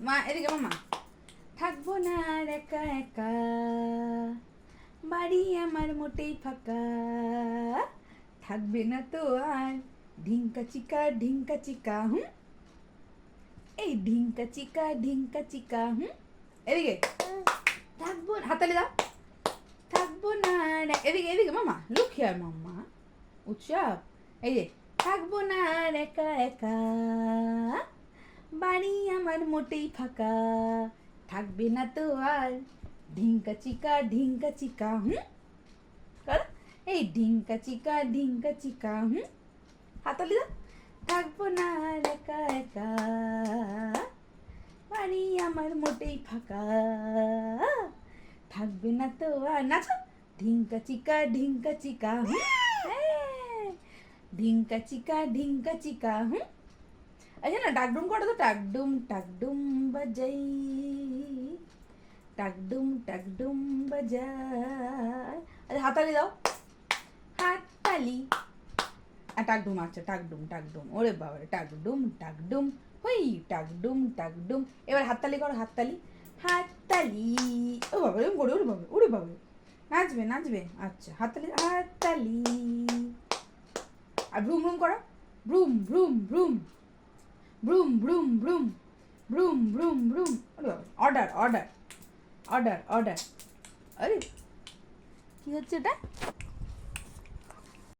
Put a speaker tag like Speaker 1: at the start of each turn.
Speaker 1: মা এদিকে মামা। থাকবো না আর একা একা, বাড়ি আমার মোটেই ফাঁকা, থাকবে না তো আর ঢিঙ্কা চিকা হুম, এই ঢিঙ্কা চিকা হুম। এদিকে থাকবো, হাতালি দাও। থাকবো না আর এদিকে এদিকে মামা, লুক হিয়ার মাম্মা, উৎসব। এই যে থাকবো না আর একা একা, বাড়ি আমার মোটেই ফাঁকা, থাকবে না তো আর ঢিঙ্কা চিকা হুম। কর, এই ঢিঙ্কা চিকা হুম, হাতালি দাও। থাকবো না আর একা একা, বাড়ি আমার মোটেই ফাঁকা, থাকবে না তো আর, নাচো। ঢিঙ্কা চিকা হুম, হ্যাঁ, ঢিঙ্কা চিকা হুম। আচ্ছা না, ডাকডুম করো তো, টাকডুম বাজাই, টাকডুম বাজাই। আচ্ছা হাতালি দাও, হাততালি। আর টাকডুম, আচ্ছা টাকডুম, ওরে বাবা, টাকডুম হই, টাকডুম। এবার হাততালি করো, হাততালি। ও বাবা, এরকম করে, ওরে বাবা, নাচবে। আচ্ছা হাততালি। আর ব্রুম করো, ব্রুম। অর্ডার। আরে কি হচ্ছে এটা?